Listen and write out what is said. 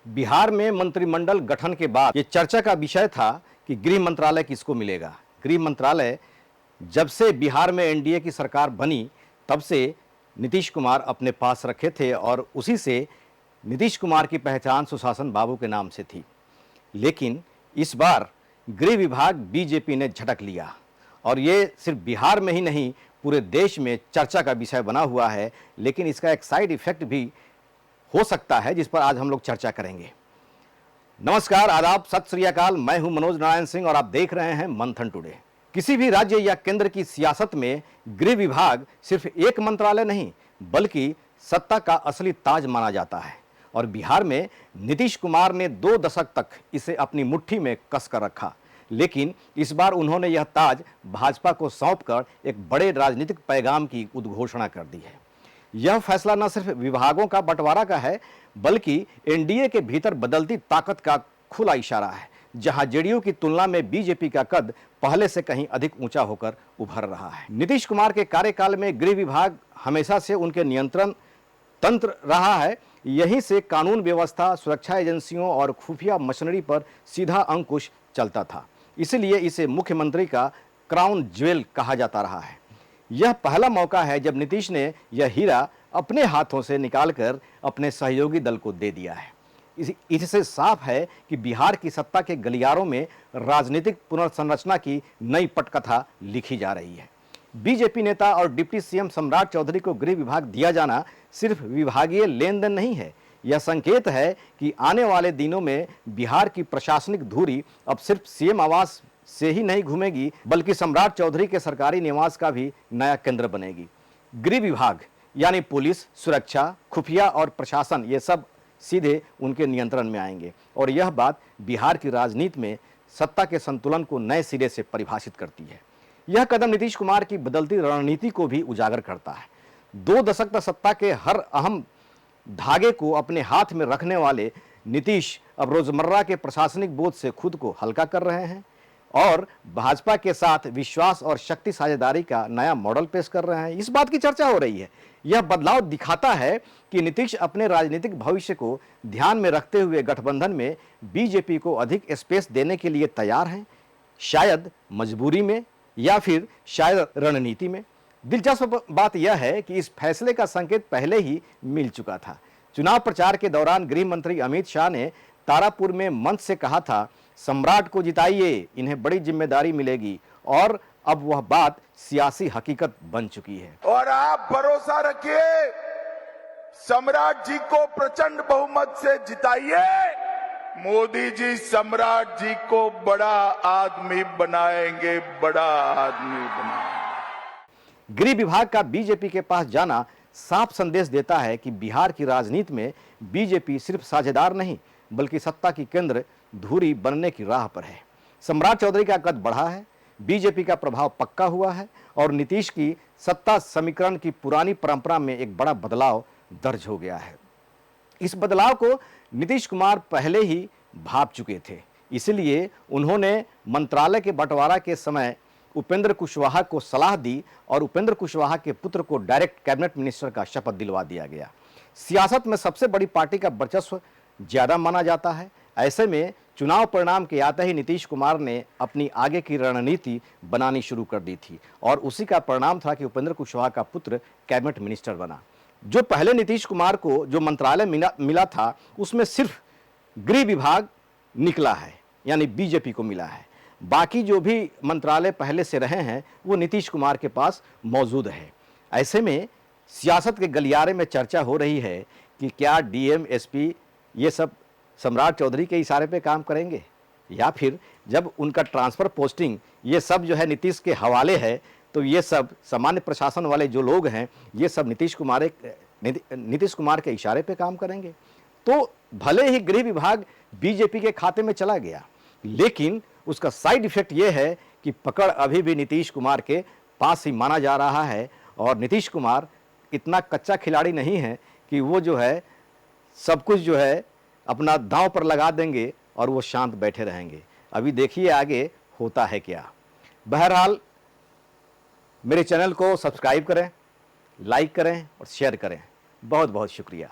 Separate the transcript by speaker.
Speaker 1: बिहार में मंत्रिमंडल गठन के बाद ये चर्चा का विषय था कि गृह मंत्रालय किसको मिलेगा। गृह मंत्रालय जब से बिहार में एनडीए की सरकार बनी तब से नीतीश कुमार अपने पास रखे थे और उसी से नीतीश कुमार की पहचान सुशासन बाबू के नाम से थी। लेकिन इस बार गृह विभाग बीजेपी ने झटक लिया और ये सिर्फ बिहार में ही नहीं पूरे देश में चर्चा का विषय बना हुआ है। लेकिन इसका एक साइड इफेक्ट भी हो सकता है जिस पर आज हम लोग चर्चा करेंगे। नमस्कार, आदाब, सत श्री अकाल। मैं हूं मनोज नारायण सिंह और आप देख रहे हैं मंथन टुडे। किसी भी राज्य या केंद्र की सियासत में गृह विभाग सिर्फ एक मंत्रालय नहीं बल्कि सत्ता का असली ताज माना जाता है और बिहार में नीतीश कुमार ने 2 दशक तक इसे अपनी मुट्ठी में कस कर रखा। लेकिन इस बार उन्होंने यह ताज भाजपा को सौंपकर एक बड़े राजनीतिक पैगाम की उद्घोषणा कर दी है। यह फैसला न सिर्फ विभागों का बंटवारा का है बल्कि एनडीए के भीतर बदलती ताकत का खुला इशारा है, जहां जेडीयू की तुलना में बीजेपी का कद पहले से कहीं अधिक ऊंचा होकर उभर रहा है। नीतीश कुमार के कार्यकाल में गृह विभाग हमेशा से उनके नियंत्रण तंत्र रहा है। यहीं से कानून व्यवस्था, सुरक्षा एजेंसियों और खुफिया मशीनरी पर सीधा अंकुश चलता था। इसलिए इसे मुख्यमंत्री का क्राउन ज्वेल कहा जाता रहा है। यह पहला मौका है जब नीतीश ने यह हीरा अपने हाथों से निकालकर अपने सहयोगी दल को दे दिया है। इससे साफ है कि बिहार की सत्ता के गलियारों में राजनीतिक पुनर्संरचना की नई पटकथा लिखी जा रही है। बीजेपी नेता और डिप्टी सीएम सम्राट चौधरी को गृह विभाग दिया जाना सिर्फ विभागीय लेन देन नहीं है, यह संकेत है कि आने वाले दिनों में बिहार की प्रशासनिक धुरी अब सिर्फ सीएम आवास से ही नहीं घूमेगी बल्कि सम्राट चौधरी के सरकारी निवास का भी नया केंद्र बनेगी। गृह विभाग यानी पुलिस, सुरक्षा, खुफिया और प्रशासन, ये सब सीधे उनके नियंत्रण में आएंगे और यह बात बिहार की राजनीति में सत्ता के संतुलन को नए सिरे से परिभाषित करती है। यह कदम नीतीश कुमार की बदलती रणनीति को भी उजागर करता है। 2 दशक तक सत्ता के हर अहम धागे को अपने हाथ में रखने वाले नीतीश अब रोजमर्रा के प्रशासनिक बोझ से खुद को हल्का कर रहे हैं और भाजपा के साथ विश्वास और शक्ति साझेदारी का नया मॉडल पेश कर रहे हैं। इस बात की चर्चा हो रही है। यह बदलाव दिखाता है कि नीतीश अपने राजनीतिक भविष्य को ध्यान में रखते हुए गठबंधन में बीजेपी को अधिक स्पेस देने के लिए तैयार हैं, शायद मजबूरी में या फिर शायद रणनीति में। दिलचस्प बात यह है कि इस फैसले का संकेत पहले ही मिल चुका था। चुनाव प्रचार के दौरान गृह मंत्री अमित शाह ने तारापुर में मंच से कहा था, सम्राट को जिताइए, इन्हें बड़ी जिम्मेदारी मिलेगी, और अब वह बात सियासी हकीकत बन चुकी है।
Speaker 2: और आप भरोसा रखिए, सम्राट जी को प्रचंड बहुमत से जिताइए, मोदी जी सम्राट जी को बड़ा आदमी बनाएंगे, बड़ा आदमी बनाएंगे।
Speaker 1: गृह विभाग का बीजेपी के पास जाना साफ संदेश देता है कि बिहार की राजनीति में बीजेपी सिर्फ साझेदार नहीं बल्कि सत्ता की केंद्र धुरी बनने की राह पर है। सम्राट चौधरी का कद बढ़ा है, बीजेपी का प्रभाव पक्का हुआ है और नीतीश की सत्ता समीकरण की पुरानी परंपरा में एक बड़ा बदलाव दर्ज हो गया है। इस बदलाव को नीतीश कुमार पहले ही भाप चुके थे, इसलिए उन्होंने मंत्रालय के बंटवारा के समय उपेंद्र कुशवाहा को सलाह दी और उपेंद्र कुशवाहा के पुत्र को डायरेक्ट कैबिनेट मिनिस्टर का शपथ दिलवा दिया गया। सियासत में सबसे बड़ी पार्टी का वर्चस्व ज्यादा माना जाता है। ऐसे में चुनाव परिणाम के आते ही नीतीश कुमार ने अपनी आगे की रणनीति बनानी शुरू कर दी थी और उसी का परिणाम था कि उपेंद्र कुशवाहा का पुत्र कैबिनेट मिनिस्टर बना। जो पहले नीतीश कुमार को जो मंत्रालय मिला था उसमें सिर्फ गृह विभाग निकला है, यानी बीजेपी को मिला है। बाकी जो भी मंत्रालय पहले से रहे हैं वो नीतीश कुमार के पास मौजूद है। ऐसे में सियासत के गलियारे में चर्चा हो रही है कि क्या डीएम, एसपी ये सब सम्राट चौधरी के इशारे पे काम करेंगे या फिर जब उनका ट्रांसफर पोस्टिंग ये सब जो है नीतीश के हवाले है तो ये सब सामान्य प्रशासन वाले जो लोग हैं ये सब नीतीश कुमार के इशारे पे काम करेंगे। तो भले ही गृह विभाग बीजेपी के खाते में चला गया लेकिन उसका साइड इफेक्ट ये है कि पकड़ अभी भी नीतीश कुमार के पास ही माना जा रहा है और नीतीश कुमार इतना कच्चा खिलाड़ी नहीं है कि वो जो है सब कुछ जो है अपना दांव पर लगा देंगे और वो शांत बैठे रहेंगे। अभी देखिए आगे होता है क्या। बहरहाल मेरे चैनल को सब्सक्राइब करें, लाइक करें और शेयर करें। बहुत बहुत शुक्रिया।